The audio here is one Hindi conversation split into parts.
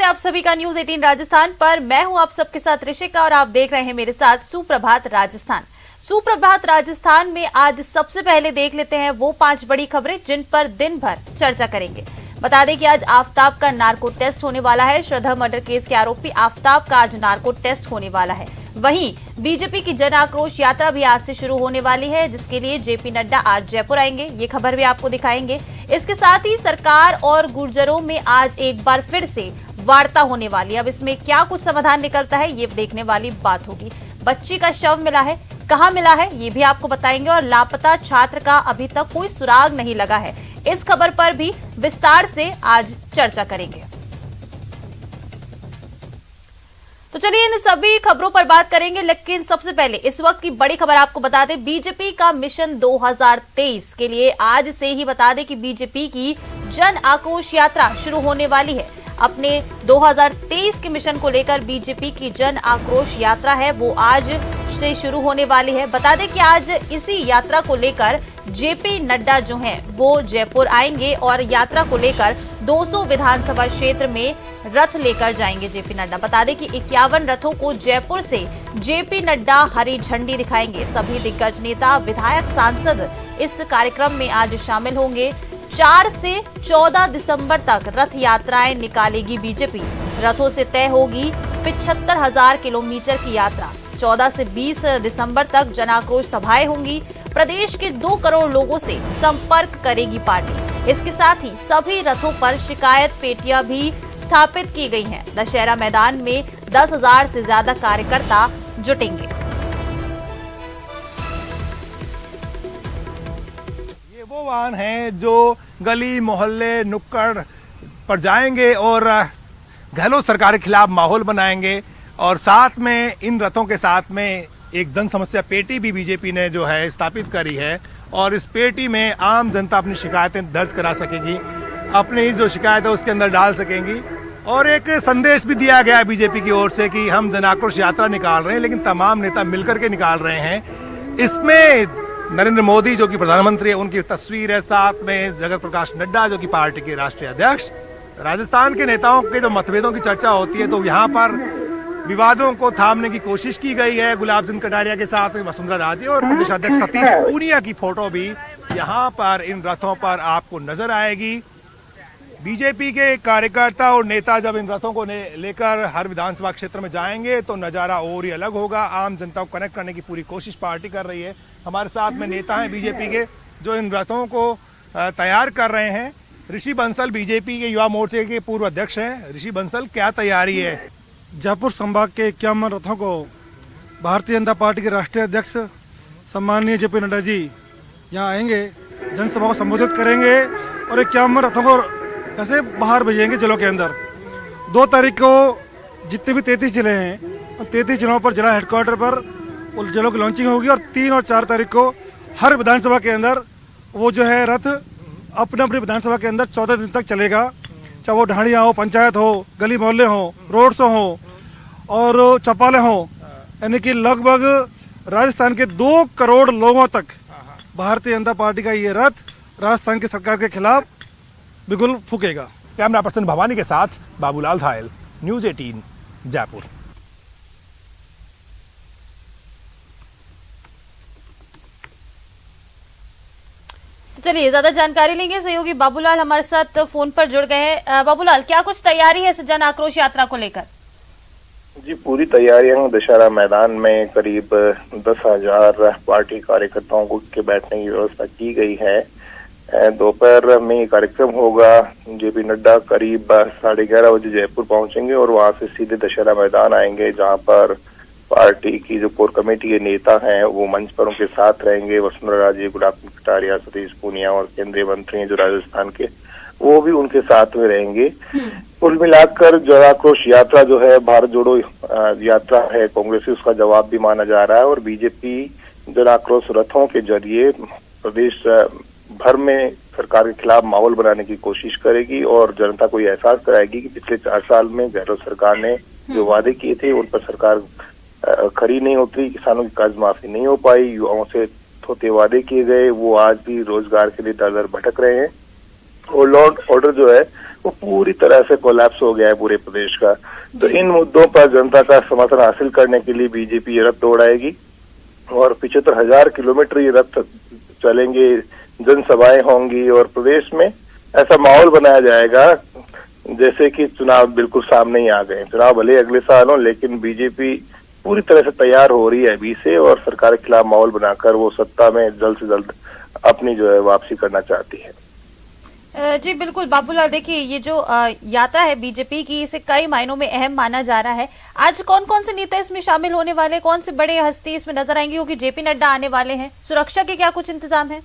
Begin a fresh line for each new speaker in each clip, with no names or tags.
है आप सभी का न्यूज 18 राजस्थान पर। मैं हूं आप सबके साथ ऋषिका और आप देख रहे हैं मेरे साथ सुप्रभात राजस्थान। सुप्रभात राजस्थान में आज सबसे पहले देख लेते हैं वो 5 बड़ी खबरें जिन पर दिन भर चर्चा करेंगे। बता दें कि आज आफ्ताब का नार्को टेस्ट होने वाला है। श्रद्धा मर्डर केस के आरोपी आफ्ताब का आज नार्को टेस्ट होने वाला है। वहीं बीजेपी की जन आक्रोश यात्रा भी आज से शुरू होने वाली है, जिसके लिए जेपी नड्डा आज जयपुर आएंगे। ये खबर भी आपको दिखाएंगे। इसके साथ ही सरकार और गुर्जरों में आज एक बार फिर से वार्ता होने वाली है। अब इसमें क्या कुछ समाधान निकलता है ये देखने वाली बात होगी। बच्ची का शव मिला है, कहां मिला है ये भी आपको बताएंगे। और लापता छात्र का अभी तक कोई सुराग नहीं लगा है, इस खबर पर भी विस्तार से आज चर्चा करेंगे। तो चलिए इन सभी खबरों पर बात करेंगे, लेकिन सबसे पहले इस वक्त की बड़ी खबर आपको बता दें। बीजेपी का मिशन 2023 के लिए आज से ही बता दें कि बीजेपी की जन आक्रोश यात्रा शुरू होने वाली है। अपने 2023 के मिशन को लेकर बीजेपी की जन आक्रोश यात्रा है वो आज से शुरू होने वाली है। बता दें कि आज इसी यात्रा को लेकर जेपी नड्डा जो हैं वो जयपुर आएंगे और यात्रा को लेकर 200 विधानसभा क्षेत्र में रथ लेकर जाएंगे जेपी नड्डा। बता दें कि 51 रथों को जयपुर से जेपी नड्डा हरी झंडी दिखाएंगे। सभी दिग्गज नेता, विधायक, सांसद इस कार्यक्रम में आज शामिल होंगे। 4 से 14 दिसंबर तक रथ यात्राएं निकालेगी बीजेपी। रथों से तय होगी 75,000 किलोमीटर की यात्रा। 14 से 20 दिसंबर तक जन आक्रोश सभाएं होंगी। प्रदेश के 2 करोड़ लोगों से संपर्क करेगी पार्टी। इसके साथ ही सभी रथों पर शिकायत पेटियां भी स्थापित की गई हैं। दशहरा मैदान में 10,000 से ज्यादा कार्यकर्ता जुटेंगे।
ये वो वाहन हैं जो गली मोहल्ले नुक्कड़ पर जाएंगे और गहलोत सरकार के खिलाफ माहौल बनाएंगे। और साथ में इन रथों के साथ में एक जन समस्या पेटी भी बीजेपी ने जो है स्थापित करी है और इस पेटी में आम जनता अपनी शिकायतें दर्ज करा सकेगी, अपनी जो शिकायत है उसके अंदर डाल सकेंगी। और एक संदेश भी दिया गया है बीजेपी की ओर से कि हम जन आक्रोश यात्रा निकाल रहे हैं, लेकिन तमाम नेता मिलकर के निकाल रहे हैं। इसमें नरेंद्र मोदी जो कि प्रधानमंत्री है उनकी तस्वीर है, साथ में जगत प्रकाश नड्डा जो कि पार्टी के राष्ट्रीय अध्यक्ष। राजस्थान के नेताओं के जो मतभेदों की चर्चा होती है तो यहाँ पर विवादों को थामने की कोशिश की गई है। गुलाब चंद कटारिया के साथ वसुंधरा राजे और प्रदेश अध्यक्ष सतीश पूनिया की फोटो भी यहाँ पर इन रथों पर आपको नजर आएगी। बीजेपी के कार्यकर्ता और नेता जब इन रथों को लेकर हर विधानसभा क्षेत्र में जाएंगे तो नजारा और ही अलग होगा। आम जनता को कनेक्ट करने की पूरी कोशिश पार्टी कर रही है। हमारे साथ में नेता हैं बीजेपी के जो इन रथों को तैयार कर रहे हैं। ऋषि बंसल बीजेपी के युवा मोर्चे के पूर्व अध्यक्ष हैं। ऋषि बंसल, क्या तैयारी है?
जयपुर संभाग के 51 रथों को भारतीय जनता पार्टी के राष्ट्रीय अध्यक्ष सम्माननीय जेपी नड्डा जी यहाँ आएंगे, जनसभा को संबोधित करेंगे और 51 रथों को ऐसे बाहर भेजेंगे जिलों के अंदर। 2 तारीख को जितने भी 33 जिले हैं और 33 जिलों पर जिला हेडक्वार्टर पर उन जिलों की लॉन्चिंग होगी और 3 और 4 तारीख को हर विधानसभा के अंदर वो जो है रथ अपने अपनी विधानसभा के अंदर 14 दिन तक चलेगा। चाहे वो ढाणियाँ हो, पंचायत हो, गली मोहल्ले हो, रोड शो हो और चौपाले हो, यानी कि लगभग राजस्थान के 2 करोड़ लोगों तक भारतीय जनता पार्टी का ये रथ राजस्थान की सरकार के खिलाफ बिल्कुल फूकेगा।
कैमरा पर्सन भवानी के साथ बाबूलाल धायल, न्यूज 18 जयपुर।
चलिए ज्यादा जानकारी लेंगे। सहयोगी बाबूलाल हमारे साथ फोन पर जुड़ गए हैं। बाबूलाल, क्या कुछ तैयारी है इस जन आक्रोश यात्रा को लेकर?
जी, पूरी तैयारियां दशहरा मैदान में करीब 10,000 पार्टी कार्यकर्ताओं को के बैठने की व्यवस्था की गई है। दोपहर में ये कार्यक्रम होगा। जेपी नड्डा करीब 11:30 बजे जयपुर पहुंचेंगे और वहां से सीधे दशहरा मैदान आएंगे, जहां पर पार्टी की जो कोर कमेटी के नेता हैं वो मंच पर उनके साथ रहेंगे। वसुंधरा राजे, गुलाब चंद कटारिया, सतीश पूनिया और केंद्रीय मंत्री हैं जो राजस्थान के, वो भी उनके साथ में रहेंगे। कुल मिलाकर जन आक्रोश यात्रा जो है भारत जोड़ो यात्रा है, कांग्रेसी उसका जवाब भी माना जा रहा है। और बीजेपी जन आक्रोश रथों के जरिए प्रदेश भर में सरकार के खिलाफ माहौल बनाने की कोशिश करेगी और जनता को ये एहसास कराएगी कि पिछले 4 साल में गहलोत सरकार ने जो वादे किए थे उन पर सरकार खरी नहीं उतरी। किसानों की कर्ज माफी नहीं हो पाई, युवाओं से थोथे वादे किए गए वो आज भी रोजगार के लिए दर दर भटक रहे हैं। और लॉ एंड ऑर्डर जो है वो पूरी तरह से कोलैप्स हो गया है पूरे प्रदेश का। तो इन मुद्दों पर जनता का समर्थन हासिल करने के लिए बीजेपी ये रथ दौड़ाएगी और 75,000 किलोमीटर ये रथ चलेंगे, जनसभाएं होंगी और प्रदेश में ऐसा माहौल बनाया जाएगा जैसे कि चुनाव बिल्कुल सामने ही आ गए। चुनाव भले अगले साल हो, लेकिन बीजेपी पूरी तरह से तैयार हो रही है अभी से और सरकार के खिलाफ माहौल बनाकर वो सत्ता में जल्द से जल्द अपनी जो है वापसी करना चाहती है।
जी बिल्कुल बाबूलाल, देखिए ये जो यात्रा है बीजेपी की, इसे कई मायनों में अहम माना जा रहा है। आज कौन कौन से नेता इसमें शामिल होने वाले, कौन से बड़े हस्ती इसमें नजर आएंगे, क्योंकि जेपी नड्डा आने वाले हैं, सुरक्षा के क्या कुछ इंतजाम है?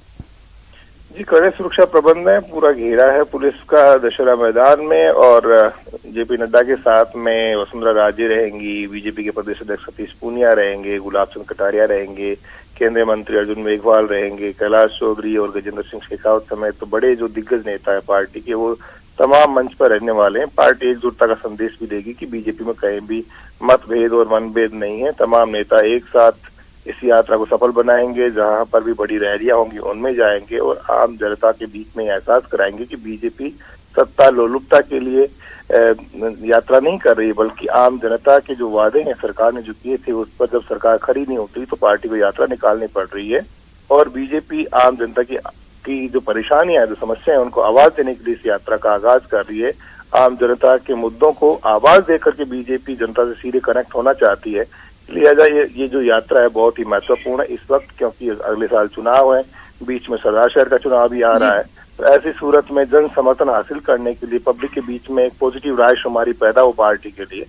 जी कड़े सुरक्षा प्रबंध है, पूरा घेरा है पुलिस का दशहरा मैदान में और जेपी नड्डा के साथ में वसुंधरा राजे रहेंगी, बीजेपी के प्रदेश अध्यक्ष सतीश पूनिया रहेंगे, गुलाब चंद कटारिया रहेंगे, केंद्रीय मंत्री अर्जुन मेघवाल रहेंगे, कैलाश चौधरी और गजेंद्र सिंह शेखावत समेत तो बड़े जो दिग्गज नेता है पार्टी के, वो तमाम मंच पर रहने वाले हैं। पार्टी एकजुटता का संदेश भी देगी कि बीजेपी में कहीं भी मतभेद और मनभेद नहीं है। तमाम नेता एक साथ इस यात्रा को सफल बनाएंगे, जहां पर भी बड़ी रैलियां होंगी उनमें जाएंगे और आम जनता के बीच में एहसास कराएंगे कि बीजेपी सत्ता लोलुपता के लिए यात्रा नहीं कर रही, बल्कि आम जनता के जो वादे हैं सरकार ने जो किए थे उस पर जब सरकार खरी नहीं उतरी तो पार्टी को यात्रा निकालनी पड़ रही है। और बीजेपी आम जनता की जो परेशानियां जो समस्या है उनको आवाज देने के लिए इस यात्रा का आगाज कर रही है। आम जनता के मुद्दों को आवाज देकर के बीजेपी जनता से सीधे कनेक्ट होना चाहती है। लिहाजा ये जो यात्रा है बहुत ही महत्वपूर्ण है इस वक्त, क्योंकि अगले साल चुनाव है, बीच में सरदार शहर का चुनाव भी आ रहा है। तो ऐसी सूरत में जन समर्थन हासिल करने के लिए पब्लिक के बीच में एक पॉजिटिव रायशुमारी पैदा हो पार्टी के लिए,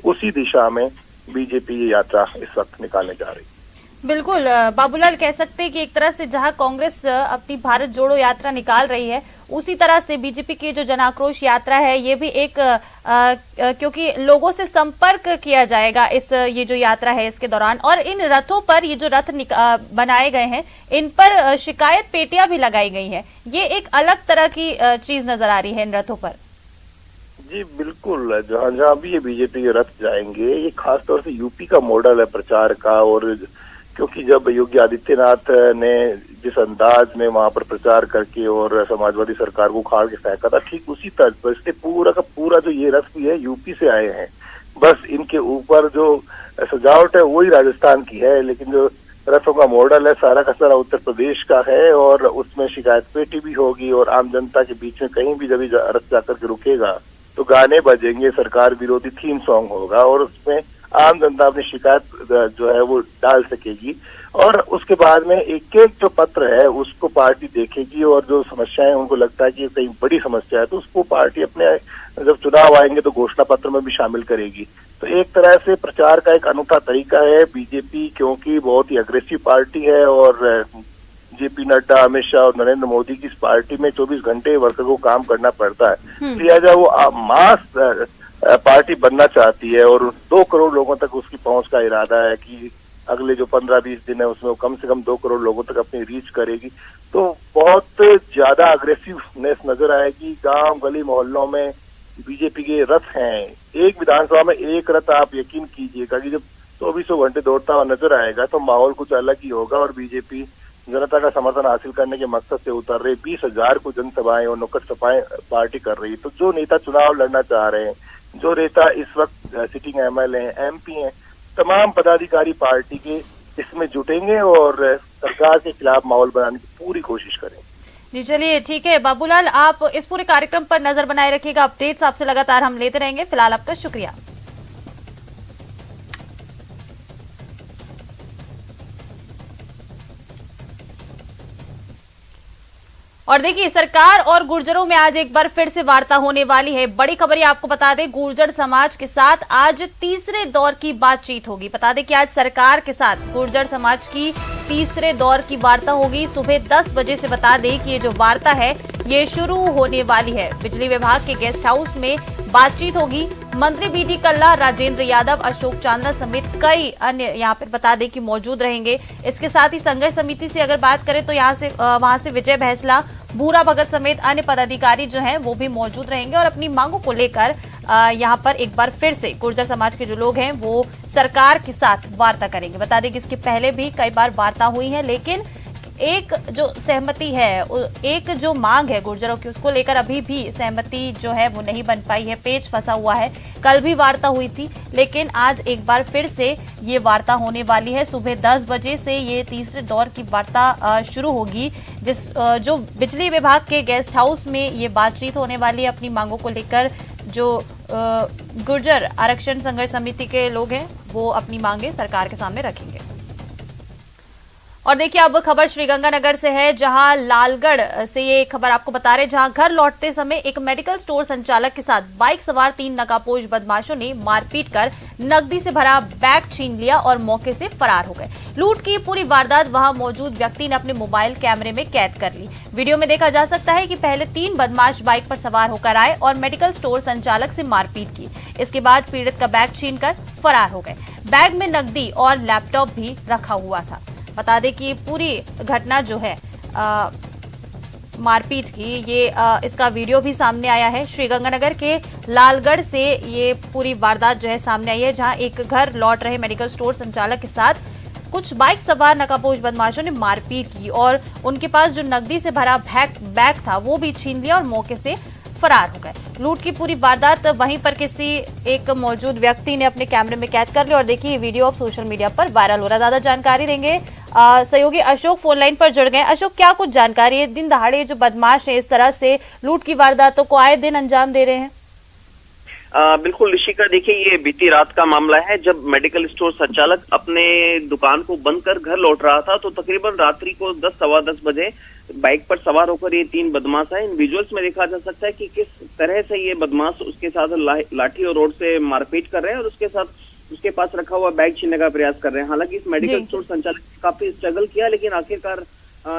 उसी दिशा में बीजेपी ये यात्रा इस वक्त निकालने जा रही है।
बिल्कुल बाबूलाल, कह सकते हैं कि एक तरह से जहां कांग्रेस अपनी भारत जोड़ो यात्रा निकाल रही है, उसी तरह से बीजेपी की जो जन आक्रोश यात्रा है ये भी एक क्योंकि लोगों से संपर्क किया जाएगा ये जो यात्रा है इसके दौरान। और इन रथों पर ये जो रथ बनाए गए हैं इन पर शिकायत पेटियां भी लगाई गई है, ये एक अलग तरह की चीज नजर आ रही है इन रथों पर।
जी बिल्कुल, जहां जहां भी ये बीजेपी के रथ जाएंगे ये खासतौर से यूपी का मॉडल है प्रचार का। और क्योंकि जब योगी आदित्यनाथ ने जिस अंदाज में वहां पर प्रचार करके और समाजवादी सरकार को उखाड़ के फेंका था, ठीक उसी तर्ज पर इसलिए पूरा का पूरा जो ये रथ भी है यूपी से आए हैं। बस इनके ऊपर जो सजावट है वही राजस्थान की है, लेकिन जो रथों का मॉडल है सारा का सारा उत्तर प्रदेश का है। और उसमें शिकायत पेटी भी होगी और आम जनता के बीच में कहीं भी जब रथ जाकर के रुकेगा तो गाने बजेंगे, सरकार विरोधी थीम सॉन्ग होगा और उसमें आम जनता अपनी शिकायत जो है वो डाल सकेगी। और उसके बाद में एक एक जो पत्र है उसको पार्टी देखेगी और जो समस्याएं उनको लगता है कि कहीं बड़ी समस्या है तो उसको पार्टी अपने जब चुनाव आएंगे तो घोषणा पत्र में भी शामिल करेगी। तो एक तरह से प्रचार का एक अनूठा तरीका है। बीजेपी क्योंकि बहुत ही अग्रेसिव पार्टी है और जेपी नड्डा, अमित शाह और नरेंद्र मोदी की इस पार्टी में 24 घंटे वर्कर को काम करना पड़ता है, लिहाजा वो मास पार्टी बनना चाहती है और 2 करोड़ लोगों तक उसकी पहुंच का इरादा है कि अगले जो 15-20 दिन है उसमें वो कम से कम 2 करोड़ लोगों तक अपनी रीच करेगी। तो बहुत ज्यादा अग्रेसिवनेस नजर आएगी। गांव गली मोहल्लों में बीजेपी के रथ हैं, एक विधानसभा में एक रथ, आप यकीन कीजिएगा कि जब 24 घंटे दौड़ता हुआ नजर आएगा तो माहौल कुछ अलग ही होगा। और बीजेपी जनता का समर्थन हासिल करने के मकसद से उतर रही 20,000 को जनसभाएं और नुक्कड़ सभाएं पार्टी कर रही है। तो जो नेता चुनाव लड़ना चाह रहे हैं, जो नेता इस वक्त सिटिंग एमएलए हैं, एमपी हैं, तमाम पदाधिकारी पार्टी के इसमें जुटेंगे और सरकार के खिलाफ माहौल बनाने की पूरी कोशिश करेंगे।
जी चलिए ठीक है बाबूलाल, आप इस पूरे कार्यक्रम पर नजर बनाए रखिएगा, अपडेट्स आपसे लगातार हम लेते रहेंगे। फिलहाल आपका शुक्रिया। और देखिए सरकार और गुर्जरों में आज एक बार फिर से वार्ता होने वाली है। बड़ी खबर ये आपको बता दें, गुर्जर समाज के साथ आज तीसरे दौर की बातचीत होगी। बता दें कि आज सरकार के साथ गुर्जर समाज की तीसरे दौर की वार्ता होगी। सुबह 10 बजे से बता दें कि ये जो वार्ता है ये शुरू होने वाली है। बिजली विभाग के गेस्ट हाउस में बातचीत होगी। मंत्री बीडी कल्ला, राजेंद्र यादव, अशोक चांदना समेत कई अन्य यहाँ पर बता दें कि मौजूद रहेंगे। इसके साथ ही संघर्ष समिति से अगर बात करें तो वहां से विजय भैसला, भूरा भगत समेत अन्य पदाधिकारी जो हैं वो भी मौजूद रहेंगे और अपनी मांगों को लेकर यहाँ पर एक बार फिर से गुर्जर समाज के जो लोग हैं वो सरकार के साथ वार्ता करेंगे। बता दें कि इसके पहले भी कई बार वार्ता हुई है, लेकिन एक जो सहमति है, एक जो मांग है गुर्जरों की, उसको लेकर अभी भी सहमति जो है वो नहीं बन पाई है, पेच फंसा हुआ है। कल भी वार्ता हुई थी, लेकिन आज एक बार फिर से ये वार्ता होने वाली है। सुबह 10 बजे से ये तीसरे दौर की वार्ता शुरू होगी, जो बिजली विभाग के गेस्ट हाउस में ये बातचीत होने वाली है। अपनी मांगों को लेकर जो गुर्जर आरक्षण संघर्ष समिति के लोग हैं वो अपनी मांगे सरकार के सामने रखेंगे। और देखिए अब खबर श्रीगंगानगर से है, जहां लालगढ़ से ये खबर आपको बता रहे, जहां घर लौटते समय एक मेडिकल स्टोर संचालक के साथ बाइक सवार 3 नकाबपोश बदमाशों ने मारपीट कर नकदी से भरा बैग छीन लिया और मौके से फरार हो गए। लूट की पूरी वारदात वहां मौजूद व्यक्ति ने अपने मोबाइल कैमरे में कैद कर ली। वीडियो में देखा जा सकता है कि पहले 3 बदमाश बाइक पर सवार होकर आए और मेडिकल स्टोर संचालक से मारपीट की। इसके बाद पीड़ित का बैग छीनकर फरार हो गए। बैग में नकदी और लैपटॉप भी रखा हुआ था। बता दें कि पूरी घटना जो है मारपीट की, ये इसका वीडियो भी सामने आया है। श्रीगंगानगर के लालगढ़ से ये पूरी वारदात जो है सामने आई है, जहां एक घर लौट रहे मेडिकल स्टोर संचालक के साथ कुछ बाइक सवार नकाबपोश बदमाशों ने मारपीट की और उनके पास जो नकदी से भरा बैग था वो भी छीन लिया और मौके से फरार हो गए। लूट की पूरी वारदात वहीं पर किसी एक मौजूद व्यक्ति ने अपने कैमरे में कैद कर ली और देखिए ये वीडियो अब सोशल मीडिया पर वायरल हो रहा है। ज्यादा जानकारी देंगे सहयोगी अशोक फोन लाइन पर जुड़ गए। अशोक, क्या कुछ जानकारी है? दिन दहाड़े जो बदमाश है इस तरह से लूट की वारदातों को आए दिन अंजाम दे रहे हैं।
बिल्कुल ऋषिका, देखिए ये बीती रात का मामला है, जब मेडिकल स्टोर संचालक अपने दुकान को बंद कर घर लौट रहा था तो तकरीबन रात्रि को 10 सवा 10 बजे बाइक पर सवार होकर ये 3 बदमाश आए। इन विजुअल्स में देखा जा सकता है कि किस तरह से ये बदमाश उसके साथ लाठी और रोड से मारपीट कर रहे हैं और उसके साथ उसके पास रखा हुआ बैग छीनने का प्रयास कर रहे हैं। हालांकि इस मेडिकल स्टोर संचालक ने काफी स्ट्रगल किया, लेकिन आखिरकार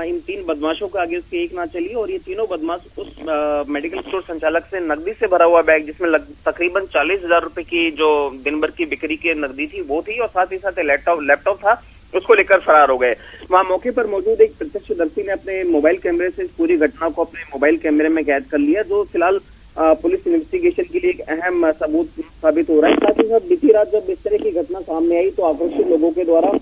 इन 3 बदमाशों के आगे उसकी एक ना चली और ये तीनों बदमाश उस मेडिकल स्टोर संचालक से नकदी से भरा हुआ बैग, जिसमें तकरीबन 40,000 रुपए की जो दिन भर की बिक्री की नकदी थी वो थी और साथ ही साथ लैपटॉप था, उसको लेकर फरार हो गए। वहां मौके पर मौजूद एक प्रत्यक्षदर्शी ने अपने मोबाइल कैमरे से इस पूरी घटना को अपने मोबाइल कैमरे में कैद कर लिया, जो फिलहाल पुलिस इन्वेस्टिगेशन के लिए एक अहम सबूत साबित हो रहा है। साथ ही साथ बीती रात जब इस तरह की घटना सामने आई तो आक्रोशित लोगों के द्वारा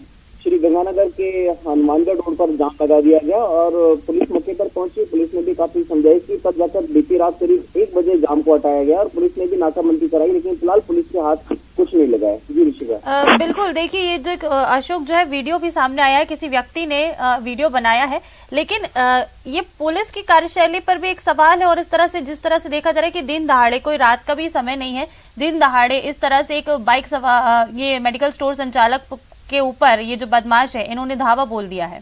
श्रीगंगानगर के हनुमानगढ़ रोड पर जाम लगा दिया गया और पुलिस मौके पर पहुंची। पुलिस ने भी काफी समझाइश की, तब जाकर बीती रात करीब 1 बजे जाम को हटाया गया और पुलिस ने भी नाकाबंदी कराई, लेकिन फिलहाल पुलिस के हाथ कुछ नहीं लगा है। जी ऋषिका।
बिल्कुल, देखिए ये जो अशोक जो है वीडियो भी सामने आया है, किसी व्यक्ति ने वीडियो बनाया है, लेकिन ये पुलिस की कार्यशैली पर भी एक सवाल है और इस तरह से जिस तरह से देखा जा रहा है कि दिन दहाड़े, कोई रात का भी समय नहीं है, दिन दहाड़े इस तरह से एक बाइक सवार ये मेडिकल स्टोर संचालक के ऊपर ये जो बदमाश है इन्होंने धावा बोल दिया है।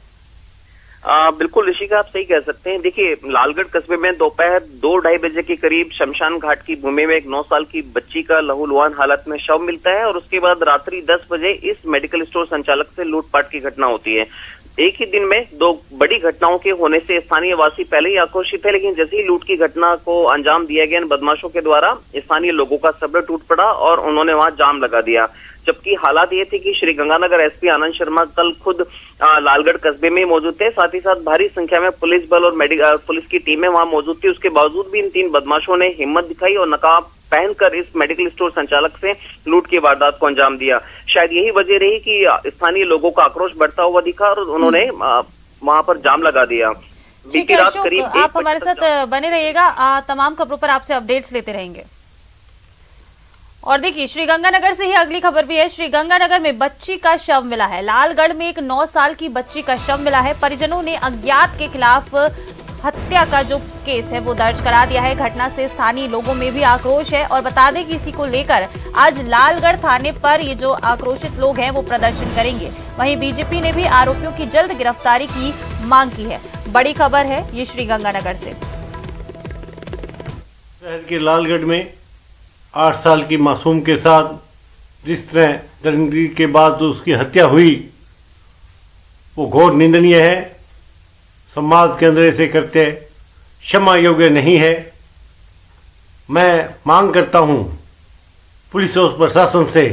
बिल्कुल ऋषिका, आप सही कह सकते हैं। देखिए लालगढ़ कस्बे में दोपहर 2-2:30 बजे के करीब शमशान घाट की भूमि में एक 9 साल की बच्ची का लहूलुहान हालत में शव मिलता है और उसके बाद रात्रि 10 बजे इस मेडिकल स्टोर संचालक से लूटपाट की घटना होती है। एक ही दिन में 2 बड़ी घटनाओं के होने से स्थानीय वासी पहले ही आक्रोशित है, लेकिन जैसे ही लूट की घटना को अंजाम दिया गया इन बदमाशों के द्वारा स्थानीय लोगों का सब्र टूट पड़ा और उन्होंने वहां जाम लगा दिया। जबकि हालात ये थे कि श्रीगंगानगर एसपी आनंद शर्मा कल खुद लालगढ़ कस्बे में मौजूद थे, साथ ही साथ भारी संख्या में पुलिस बल और पुलिस की टीमें वहां मौजूद थी। उसके बावजूद भी इन 3 बदमाशों ने हिम्मत दिखाई और नकाब पहनकर इस मेडिकल स्टोर संचालक से लूट की वारदात को अंजाम दिया। शायद यही वजह रही कि स्थानीय लोगों का आक्रोश बढ़ता हुआ दिखा और उन्होंने वहां पर जाम लगा दिया।
ठीक है अशोक, आप हमारे साथ बने रहिएगा, तमाम खबरों पर आपसे अपडेट्स लेते रहेंगे। और देखिए श्रीगंगानगर से ही अगली खबर भी है। श्रीगंगानगर में बच्ची का शव मिला है। लालगढ़ में एक 9 साल की बच्ची का शव मिला है। परिजनों ने अज्ञात के खिलाफ हत्या का जो केस है वो दर्ज करा दिया है। घटना से स्थानीय लोगों में भी आक्रोश है और बता दें कि इसी को लेकर आज लालगढ़ थाने पर ये जो आक्रोशित लोग हैं वो प्रदर्शन करेंगे। वहीं बीजेपी ने भी आरोपियों की जल्द गिरफ्तारी की मांग की है। बड़ी खबर है ये श्रीगंगानगर से।
शहर के लालगढ़ में 8 साल की मासूम के साथ जिस तरह दरिंदगी के बाद जो उसकी हत्या हुई वो घोर निंदनीय है। समाज के अंदर ऐसे करते क्षमा योग्य नहीं है। मैं मांग करता हूं पुलिस और प्रशासन से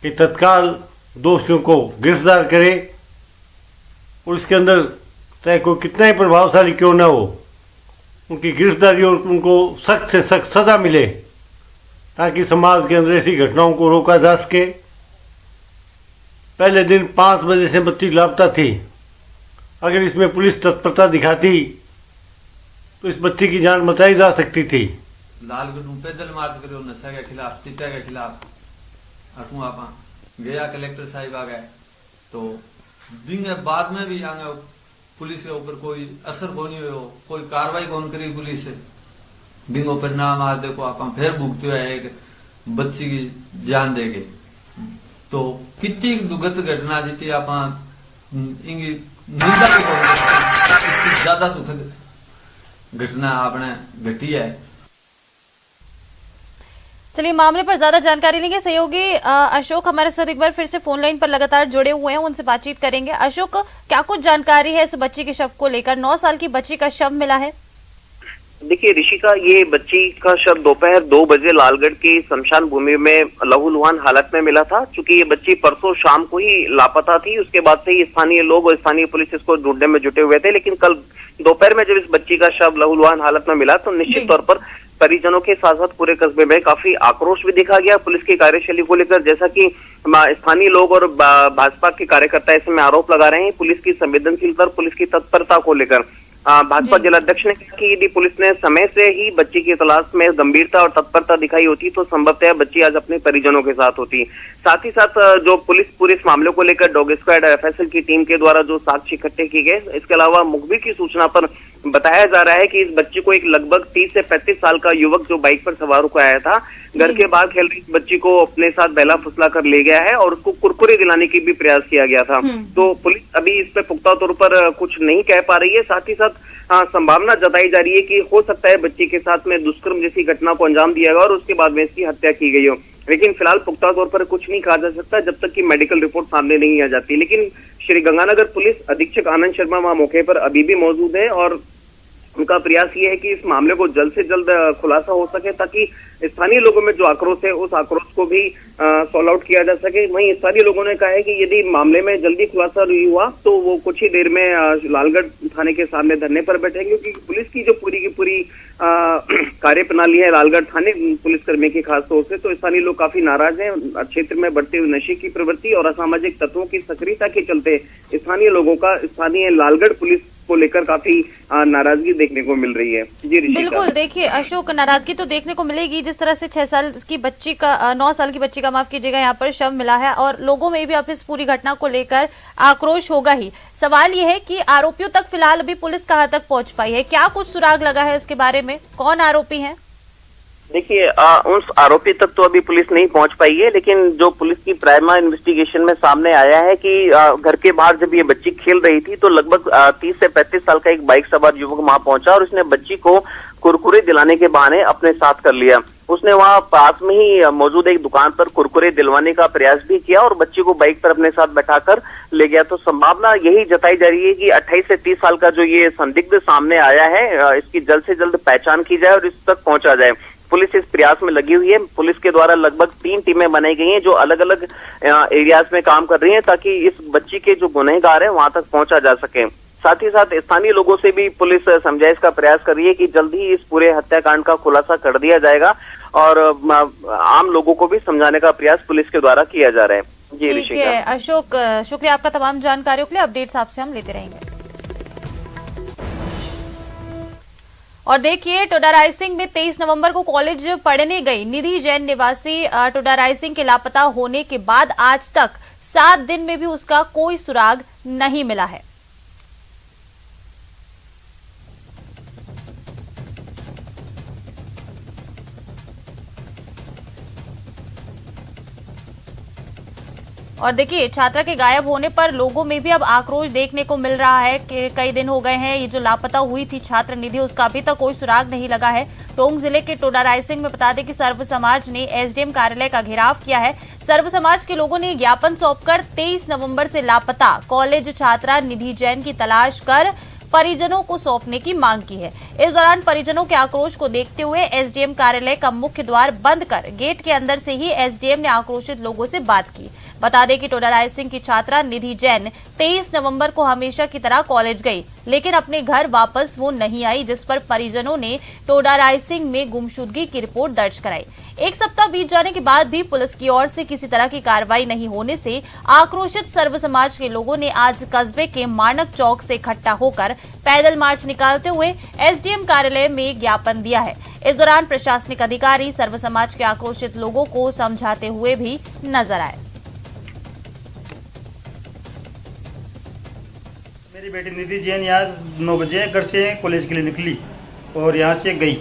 कि तत्काल दोषियों को गिरफ्तार करे और उसके अंदर चाहे कोई कितना ही प्रभावशाली क्यों ना हो उनकी गिरफ्तारी और उनको सख्त से सख्त सजा मिले ताकि समाज के अंदर ऐसी घटनाओं को रोका जा सके। पहले दिन 5 बजे से बच्ची लापता थी, अगर इसमें पुलिस तत्परता दिखाती तो इस बच्ची की जान बचाई जा सकती थी।
लालगढ़ में पैदल मार्च करो नशा के खिलाफ, चिट्टा के खिलाफ अठू आप गया कलेक्टर साहिब आ गए तो दिन बाद में भी आगे पुलिस के ऊपर कोई असर को नहीं हो, कोई कार्रवाई कौन करी पुलिस बिंगो पर नाम आ देखो आप फिर भुगते हुए एक बच्ची की जान देगे तो कितनी दुखद घटना जीती आप इंगी निंदा भी ज्यादा दुखद घटना आपने घटी है।
चलिए मामले पर ज्यादा जानकारी लेंगे। सहयोगी अशोक हमारे साथ एक बार फिर से फोन लाइन पर लगातार जुड़े हुए हैं, उनसे बातचीत करेंगे। अशोक, क्या कुछ जानकारी है इस बच्ची के शव को लेकर? 9 साल की बच्ची का शव मिला है।
देखिए ऋषिका, ये बच्ची का शव दोपहर 2 बजे लालगढ़ की शमशान भूमि में लहूलुहान हालत में मिला था। चूंकि ये बच्ची परसों शाम को ही लापता थी, उसके बाद से ही स्थानीय लोग और स्थानीय पुलिस इसको ढूंढने में जुटे हुए थे। लेकिन कल दोपहर में जब इस बच्ची का शव लहूलुहान हालत में मिला तो निश्चित तौर पर परिजनों के साथ साथ पूरे कस्बे में काफी आक्रोश भी देखा गया पुलिस की कार्यशैली को लेकर। जैसा कि स्थानीय लोग और भाजपा के कार्यकर्ता इसमें आरोप लगा रहे हैं पुलिस की संवेदनशीलता और पुलिस की तत्परता को लेकर। भाजपा जिलाध्यक्ष ने कहा कि यदि पुलिस ने समय से ही बच्ची की तलाश में गंभीरता और तत्परता दिखाई होती तो संभवतः बच्ची आज अपने परिजनों के साथ होती। साथ ही साथ जो पुलिस पूरे इस मामले को लेकर डॉग स्क्वाड एफएसएल की टीम के द्वारा जो साक्ष्य इकट्ठे किए गए, इसके अलावा मुखबिर की सूचना पर बताया जा रहा है कि इस बच्ची को एक लगभग 30 से 35 साल का युवक जो बाइक पर सवार होकर आया था, घर के बाहर खेल रही बच्ची को अपने साथ बहला फुसला कर ले गया है और उसको कुरकुरे दिलाने की भी प्रयास किया गया था। तो पुलिस अभी इस पे पुख्ता तौर पर कुछ नहीं कह पा रही है। साथ ही साथ संभावना जताई जा रही है कि हो सकता है बच्ची के साथ में दुष्कर्म जैसी घटना को अंजाम दिया गया और उसके बाद में इसकी हत्या की गई हो। लेकिन फिलहाल पुख्ता तौर पर कुछ नहीं कहा जा सकता जब तक कि मेडिकल रिपोर्ट सामने नहीं आ जाती। लेकिन श्री गंगानगर पुलिस अधीक्षक आनंद शर्मा वहां मौके पर अभी भी मौजूद है और उनका प्रयास ये है कि इस मामले को जल्द से जल्द खुलासा हो सके ताकि स्थानीय लोगों में जो आक्रोश है उस आक्रोश को भी सॉल्व आउट किया जा सके। वहीं स्थानीय लोगों ने कहा है कि यदि मामले में जल्दी खुलासा नहीं हुआ तो वो कुछ ही देर में लालगढ़ थाने के सामने धरने पर बैठेंगे, क्योंकि पुलिस की जो पूरी की पूरी कार्य प्रणाली है लालगढ़ थाने पुलिसकर्मी की खास तौर से, तो स्थानीय लोग काफी नाराज हैं। क्षेत्र में बढ़ते हुए नशे की प्रवृत्ति और असामाजिक तत्वों की सक्रियता के चलते स्थानीय लोगों का स्थानीय लालगढ़ पुलिस को लेकर काफी नाराजगी देखने को मिल रही है। जी
बिल्कुल, देखिए अशोक, नाराजगी तो देखने को मिलेगी। जिस तरह से 9 साल की बच्ची का माफ कीजिएगा यहाँ पर शव मिला है और लोगों में भी अब इस पूरी घटना को लेकर आक्रोश होगा ही। सवाल ये है कि आरोपियों तक फिलहाल अभी पुलिस कहाँ तक पहुंच पाई है? क्या कुछ सुराग लगा है इसके बारे में? कौन आरोपी है?
देखिए उस आरोपी तक तो अभी पुलिस नहीं पहुंच पाई है, लेकिन जो पुलिस की प्राइमरी इन्वेस्टिगेशन में सामने आया है कि घर के बाहर जब ये बच्ची खेल रही थी तो लगभग 30 से 35 साल का एक बाइक सवार युवक वहां पहुंचा और उसने बच्ची को कुरकुरे दिलाने के बहाने अपने साथ कर लिया। उसने वहां पास में ही मौजूद एक दुकान पर कुरकुरे दिलवाने का प्रयास भी किया और बच्ची को बाइक पर अपने साथ बैठाकर ले गया। तो संभावना यही जताई जा रही है कि 28 से 30 साल का जो ये संदिग्ध सामने आया है, इसकी जल्द से जल्द पहचान की जाए और इस तक पहुंचा जाए। पुलिस इस प्रयास में लगी हुई है। पुलिस के द्वारा लगभग 3 टीमें बनाई गई हैं जो अलग अलग एरियाज में काम कर रही हैं ताकि इस बच्ची के जो गुनहगार हैं वहां तक पहुंचा जा सके। साथ ही साथ स्थानीय लोगों से भी पुलिस समझाइश का प्रयास कर रही है कि जल्द ही इस पूरे हत्याकांड का खुलासा कर दिया जाएगा और आम लोगों को भी समझाने का प्रयास पुलिस के द्वारा किया जा रहा है। जी
ठीक है अशोक, शुक्रिया आपका तमाम जानकारियों के लिए। अपडेट्स आपसे हम लेते रहेंगे। और देखिए, टोडा रायसिंह में 23 नवंबर को कॉलेज पढ़ने गई निधि जैन निवासी टोडा रायसिंह के लापता होने के बाद आज तक 7 दिन में भी उसका कोई सुराग नहीं मिला है। और देखिए, छात्रा के गायब होने पर लोगों में भी अब आक्रोश देखने को मिल रहा है कि कई दिन हो गए हैं ये जो लापता हुई थी छात्र निधि, उसका अभी तक कोई सुराग नहीं लगा है। टोंक जिले के टोडा रायसिंह में बता दें कि सर्व समाज ने एसडीएम कार्यालय का घेराव किया है। सर्व समाज के लोगों ने ज्ञापन सौंपकर 23 नवंबर से लापता कॉलेज छात्रा निधि जैन की तलाश कर परिजनों को सौंपने की मांग की है। इस दौरान परिजनों के आक्रोश को देखते हुए एसडीएम कार्यालय का मुख्य द्वार बंद कर गेट के अंदर से ही एसडीएम ने आक्रोशित लोगों से बात की। बता दें कि टोडा रायसिंह की छात्रा निधि जैन 23 नवंबर को हमेशा की तरह कॉलेज गई, लेकिन अपने घर वापस वो नहीं आई, जिस पर परिजनों ने टोडा रायसिंह में गुमशुदगी की रिपोर्ट दर्ज कराई। एक सप्ताह बीत जाने के बाद भी पुलिस की ओर से किसी तरह की कार्रवाई नहीं होने से आक्रोशित सर्व समाज के लोगों ने आज कस्बे के मानक चौक से इकट्ठा होकर पैदल मार्च निकालते हुए एसडीएम कार्यालय में ज्ञापन दिया है। इस दौरान प्रशासनिक अधिकारी सर्व समाज के आक्रोशित लोगों को समझाते हुए भी नजर आए।
मेरी बेटी निधि जैन यहाँ 9 बजे घर से कॉलेज के लिए निकली और यहाँ से गई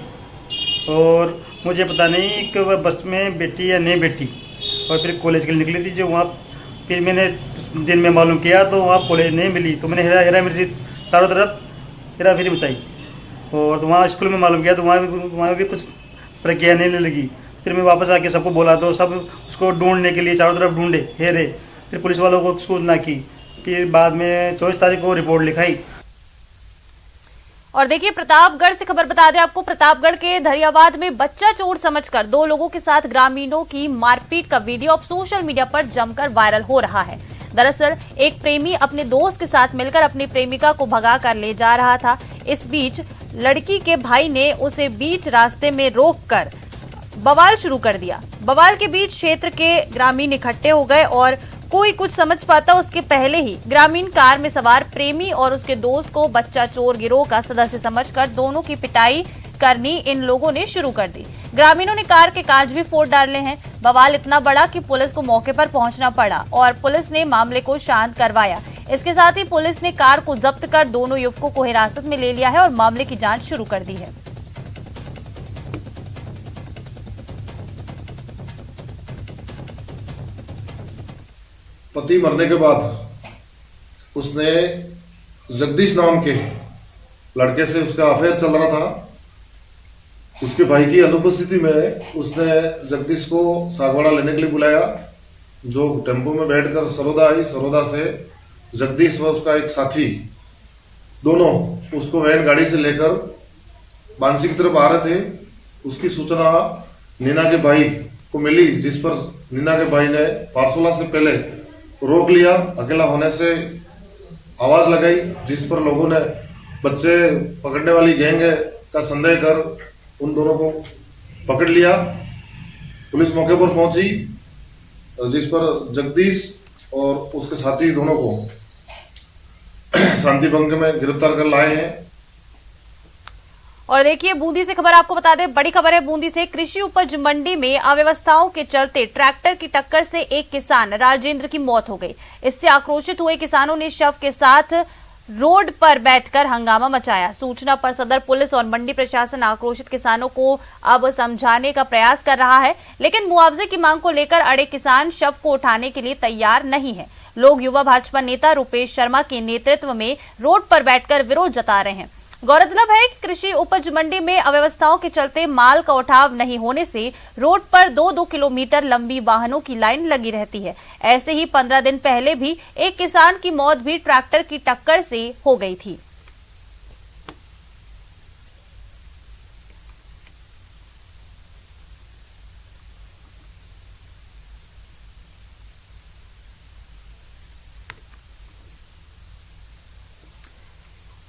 और मुझे पता नहीं कि वह बस में बैठी या नहीं बैठी और फिर कॉलेज के लिए निकली थी। जो वहाँ फिर मैंने दिन में मालूम किया तो वहाँ कॉलेज नहीं मिली तो मैंने हेरा मेरी चारों तरफ हेरा फेरी मचाई और तो वहाँ स्कूल में मालूम किया तो वहाँ भी कुछ प्रक्रिया नहीं लगी। फिर मैं वापस आके सबको बोला तो सब उसको ढूंढने के लिए चारों तरफ ढूंढे हेरे, फिर पुलिस वालों को सूचना की, फिर बाद में 24 तारीख को रिपोर्ट लिखाई।
और देखिए प्रतापगढ़ से खबर बता दें आपको, प्रतापगढ़ के धरियावाद में बच्चा चोर समझकर 2 लोगों के साथ ग्रामीणों की मारपीट का वीडियो अब सोशल मीडिया पर जमकर वायरल हो रहा है। दरअसल एक प्रेमी अपने दोस्त के साथ मिलकर अपनी प्रेमिका को भगा कर ले जा रहा था। इस बीच लड़की के भाई ने उसे बीच रास्ते में रोककर बवाल शुरू कर दिया। बवाल के बीच क्षेत्र के ग्रामीण इकट्ठे हो गए और कोई कुछ समझ पाता उसके पहले ही ग्रामीण कार में सवार प्रेमी और उसके दोस्त को बच्चा चोर गिरोह का सदस्य समझकर दोनों की पिटाई करनी इन लोगों ने शुरू कर दी। ग्रामीणों ने कार के कांच भी फोड़ डाले हैं। बवाल इतना बड़ा कि पुलिस को मौके पर पहुंचना पड़ा और पुलिस ने मामले को शांत करवाया। इसके साथ ही पुलिस ने कार को जब्त कर दोनों युवकों को हिरासत में ले लिया है और मामले की जांच शुरू कर दी है।
पति मरने के बाद उसने जगदीश नाम के लड़के से उसका अफेयर चल रहा था। उसके भाई की अनुपस्थिति में उसने जगदीश को सागवाड़ा लेने के लिए बुलाया, जो टेम्पो में बैठकर सरोदा आई। सरोदा से जगदीश व उसका एक साथी दोनों उसको वैन गाड़ी से लेकर बांसी की तरफ आ रहे थे। उसकी सूचना नीना के भाई को मिली, जिस पर नीना के भाई ने पारसोला से पहले रोक लिया। अकेला होने से आवाज लगाई, जिस पर लोगों ने बच्चे पकड़ने वाली गैंग का संदेह कर उन दोनों को पकड़ लिया। पुलिस मौके पर पहुंची, जिस पर जगदीश और उसके साथी दोनों को शांति भंग में गिरफ्तार कर लाए हैं।
और देखिए बूंदी से खबर आपको बता दें, बड़ी खबर है बूंदी से। कृषि उपज मंडी में अव्यवस्थाओं के चलते ट्रैक्टर की टक्कर से एक किसान राजेंद्र की मौत हो गई। इससे आक्रोशित हुए किसानों ने शव के साथ रोड पर बैठकर हंगामा मचाया। सूचना पर सदर पुलिस और मंडी प्रशासन आक्रोशित किसानों को अब समझाने का प्रयास कर रहा है, लेकिन मुआवजे की मांग को लेकर अड़े किसान शव को उठाने के लिए तैयार नहीं है। लोग युवा भाजपा नेता रुपेश शर्मा के नेतृत्व में रोड पर बैठकर विरोध जता रहे हैं। गौरतलब है कि कृषि उपज मंडी में अव्यवस्थाओं के चलते माल का उठाव नहीं होने से रोड पर 2-2 किलोमीटर लंबी वाहनों की लाइन लगी रहती है। ऐसे ही 15 दिन पहले भी एक किसान की मौत भी ट्रैक्टर की टक्कर से हो गई थी।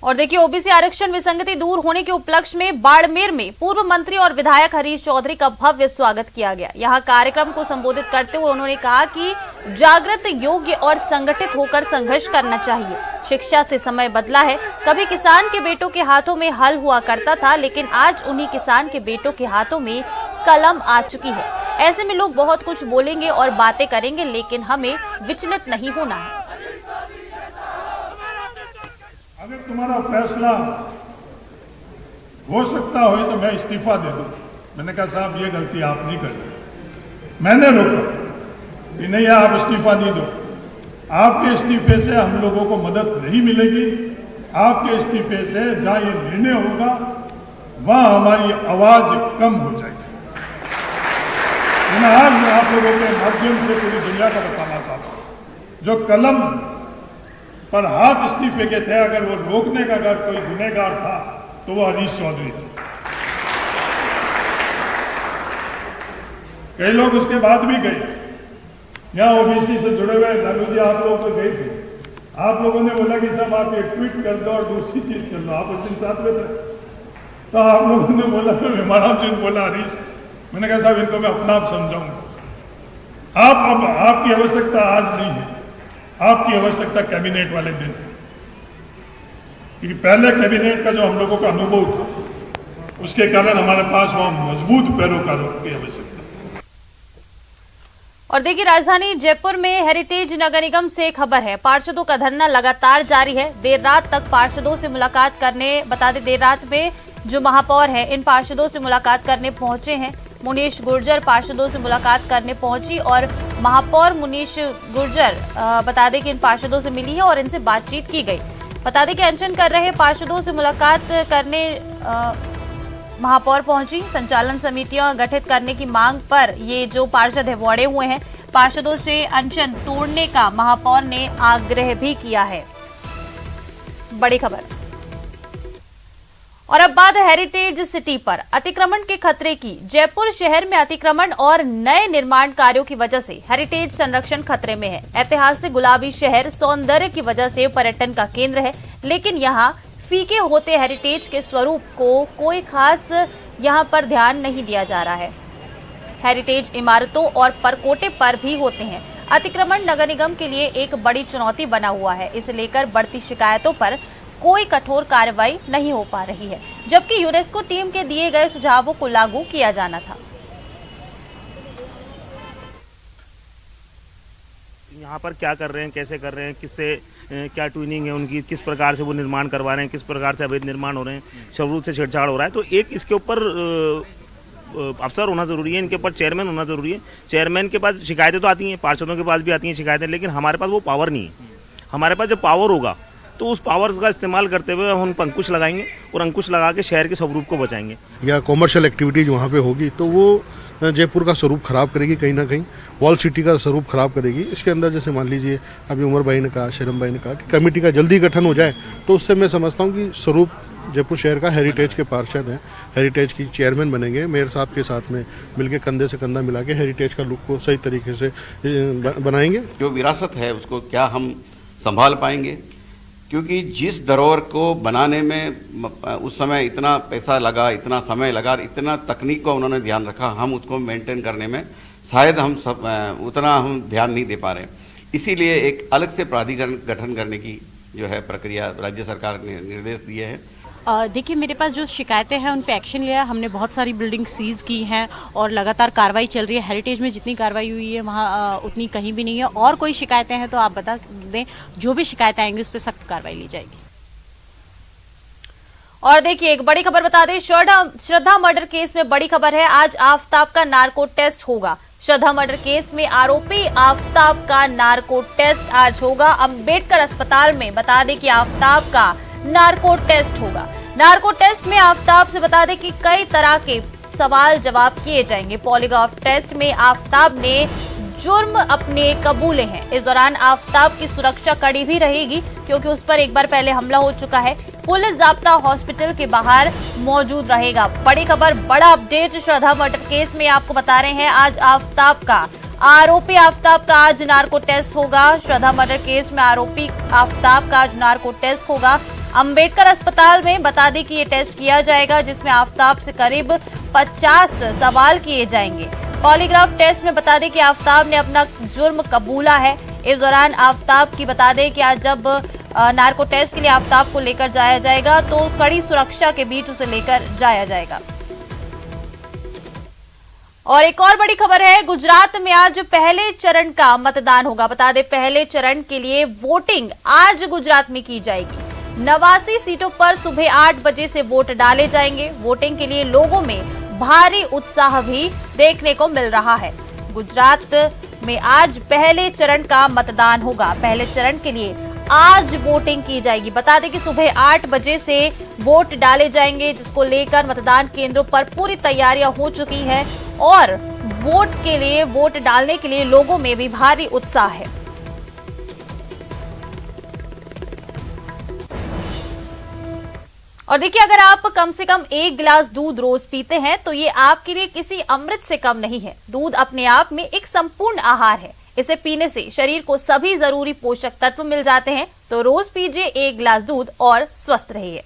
और देखिए ओबीसी आरक्षण विसंगति दूर होने के उपलक्ष्य में बाड़मेर में पूर्व मंत्री और विधायक हरीश चौधरी का भव्य स्वागत किया गया। यहां कार्यक्रम को संबोधित करते हुए उन्होंने कहा कि जागृत, योग्य और संगठित होकर संघर्ष करना चाहिए। शिक्षा से समय बदला है। कभी किसान के बेटों के हाथों में हल हुआ करता था, लेकिन आज उन्हीं किसान के बेटों के हाथों में कलम आ चुकी है। ऐसे में लोग बहुत कुछ बोलेंगे और बातें करेंगे, लेकिन हमें विचलित नहीं होना है।
अगर तुम्हारा फैसला हो सकता हो तो मैं इस्तीफा दे दूं। मैंने कहा साहब ये गलती आप नहीं कर। मैंने रोका कि नहीं आप इस्तीफा नहीं दो। आपके इस्तीफे से हम लोगों को मदद नहीं मिलेगी। आपके इस्तीफे से जहां ये निर्णय होगा वहां हमारी आवाज कम हो जाएगी। आज मैं आप लोगों के माध्यम से पूरी दुनिया को बताना चाहता हूं, जो कलम पर हाथ इस्तीफे के थे, अगर वो रोकने का अगर कोई गुनहगार था तो वो हरीश चौधरी थे। कई लोग उसके बाद भी गए। यहाँ ओबीसी से जुड़े हुए लालू जी आप लोग तो गए थे। आप लोगों ने बोला कि साहब आप एक ट्वीट कर दो और दूसरी चीज कर दो। आप उस दिन साथ में थे तो आप लोगों ने बोला, मेहमान जी ने बोला हरीश मैंने कहा साहब इनको मैं अपना आप समझाऊंगा। अब आपकी आवश्यकता आज नहीं है, आपकी आवश्यकता कैबिनेट वाले दिन है, क्योंकि पहले कैबिनेट का जो हम लोगों का अनुभव था उसके कारण हमारे पास वहां मजबूत पैरोकारों की आवश्यकता।
और देखिए, राजधानी जयपुर में हेरिटेज नगर निगम से खबर है, पार्षदों का धरना लगातार जारी है। देर रात तक पार्षदों से मुलाकात करने, बता दें देर रात में जो महापौर है इन पार्षदों से मुलाकात करने पहुंचे हैं। मुनीश गुर्जर पार्षदों से मुलाकात करने पहुंची और महापौर मुनीश गुर्जर बता दें कि इन पार्षदों से मिली है और इनसे बातचीत की गई। बता दें कि अनशन कर रहे पार्षदों से मुलाकात करने महापौर पहुंची। संचालन समितियां गठित करने की मांग पर ये जो पार्षद है वो अड़े हुए हैं। पार्षदों से अनशन तोड़ने का महापौर ने आग्रह भी किया है। बड़ी खबर। और अब बात है हेरिटेज सिटी पर अतिक्रमण के खतरे की। जयपुर शहर में अतिक्रमण और नए निर्माण कार्यों की वजह से हेरिटेज संरक्षण खतरे में है। ऐतिहासिक गुलाबी शहर सौंदर्य की वजह से पर्यटन का केंद्र है, लेकिन यहाँ फीके होते हेरिटेज के स्वरूप को कोई खास यहाँ पर ध्यान नहीं दिया जा रहा है। हेरिटेज इमारतों और परकोटे पर भी होते हैं। अतिक्रमण नगर निगम के लिए एक बड़ी चुनौती बना हुआ है। इसे लेकर बढ़ती शिकायतों पर कोई कठोर कार्रवाई नहीं हो पा रही है, जबकि यूनेस्को टीम के दिए गए सुझावों को लागू किया जाना था।
यहाँ पर क्या कर रहे हैं, कैसे कर रहे हैं, किससे क्या ट्यूनिंग है उनकी, किस प्रकार से वो निर्माण करवा रहे हैं, किस प्रकार से अवैध निर्माण हो रहे हैं, स्वरूप से छेड़छाड़ हो रहा है। तो एक इसके ऊपर अफसर होना जरूरी है, इनके ऊपर चेयरमैन होना जरूरी है। चेयरमैन के पास शिकायतें तो आती हैं, पार्षदों के पास भी आती हैं शिकायतें, लेकिन हमारे पास वो पावर नहीं है। हमारे पास जब पावर होगा तो उस पावर का इस्तेमाल करते हुए हम अंकुश लगाएंगे और अंकुश लगा के शहर के स्वरूप को बचाएंगे।
या कॉमर्शियल एक्टिविटीज वहाँ पे होगी तो वो जयपुर का स्वरूप खराब करेगी, कहीं ना कहीं वॉल सिटी का स्वरूप खराब करेगी। इसके अंदर जैसे मान लीजिए अभी उमर भाई ने कहा, शरम भाई ने कहा कि कमेटी का जल्दी गठन हो जाए, तो उससे मैं समझता हूँ कि स्वरूप जयपुर शहर का हेरिटेज के पार्षद हैं, हेरिटेज की चेयरमैन बनेंगे, मेयर साहब के साथ में मिलके कंधे से कंधा मिला के हेरिटेज का लुक को सही तरीके से बनाएंगे।
जो विरासत है उसको क्या हम संभाल पाएंगे, क्योंकि जिस धरोहर को बनाने में उस समय इतना पैसा लगा, इतना समय लगा, इतना तकनीक का उन्होंने ध्यान रखा, हम उसको मेंटेन करने में शायद हम सब उतना हम ध्यान नहीं दे पा रहे। इसीलिए एक अलग से प्राधिकरण गठन करने की जो है प्रक्रिया राज्य सरकार ने निर्देश दिए हैं।
देखिए, मेरे पास जो शिकायतें हैं उन पे एक्शन लिया। हमने बहुत सारी बिल्डिंग सीज की हैं और लगातार कार्रवाई चल रही है। हेरिटेज में जितनी कार्रवाई हुई है वहाँ उतनी कहीं भी नहीं है। और कोई शिकायतें हैं तो आप बता दें, जो भी शिकायतें आएंगी उस पर सख्त कार्रवाई ली जाएगी।
और देखिए, एक बड़ी खबर बता दें, श्रद्धा मर्डर केस में बड़ी खबर है। आज आफताब का नार्को टेस्ट होगा। श्रद्धा मर्डर केस में आरोपी आफताब का नार्को टेस्ट आज होगा अंबेडकर अस्पताल में। बता दें कि आफताब का नार्को टेस्ट होगा। नार्को टेस्ट में आफताब से बता दें कि कई तरह के सवाल जवाब किए जाएंगे। पॉलीग्राफ टेस्ट में आफताब ने जुर्म अपने कबूले हैं। इस दौरान आफताब की सुरक्षा कड़ी भी रहेगी, क्योंकि उस पर एक बार पहले हमला हो चुका है। पुलिस जाब्ता हॉस्पिटल के बाहर मौजूद रहेगा। बड़ी खबर, बड़ा अपडेट श्रद्धा मर्डर केस में आपको बता रहे हैं। आज आरोपी आफताब का आज नार्को टेस्ट होगा। श्रद्धा मर्डर केस में आरोपी आफताब का आज नार्को टेस्ट होगा अंबेडकर अस्पताल में। बता दें कि ये टेस्ट किया जाएगा, जिसमें आफताब से करीब 50 सवाल किए जाएंगे। पॉलीग्राफ टेस्ट में बता दें कि आफताब ने अपना जुर्म कबूला है। इस दौरान आफताब की बता दें कि आज जब नार्को टेस्ट के लिए आफताब को लेकर जाया जाएगा तो कड़ी सुरक्षा के बीच उसे लेकर जाया जाएगा। और एक और बड़ी खबर है, गुजरात में आज पहले चरण का मतदान होगा। बता दें, पहले चरण के लिए वोटिंग आज गुजरात में की जाएगी। 89 सीटों पर सुबह 8 बजे से वोट डाले जाएंगे। वोटिंग के लिए लोगों में भारी उत्साह भी देखने को मिल रहा है। गुजरात में आज पहले चरण का मतदान होगा। पहले चरण के लिए आज वोटिंग की जाएगी। बता दें कि सुबह 8 बजे से वोट डाले जाएंगे, जिसको लेकर मतदान केंद्रों पर पूरी तैयारियां हो चुकी हैं और वोट डालने के लिए लोगों में भी भारी उत्साह है। और देखिए, अगर आप कम से कम 1 गिलास दूध रोज पीते हैं तो ये आपके लिए किसी अमृत से कम नहीं है। दूध अपने आप में एक संपूर्ण आहार है। इसे पीने से शरीर को सभी जरूरी पोषक तत्व मिल जाते हैं। तो रोज पीजिए 1 गिलास दूध और स्वस्थ रहिए।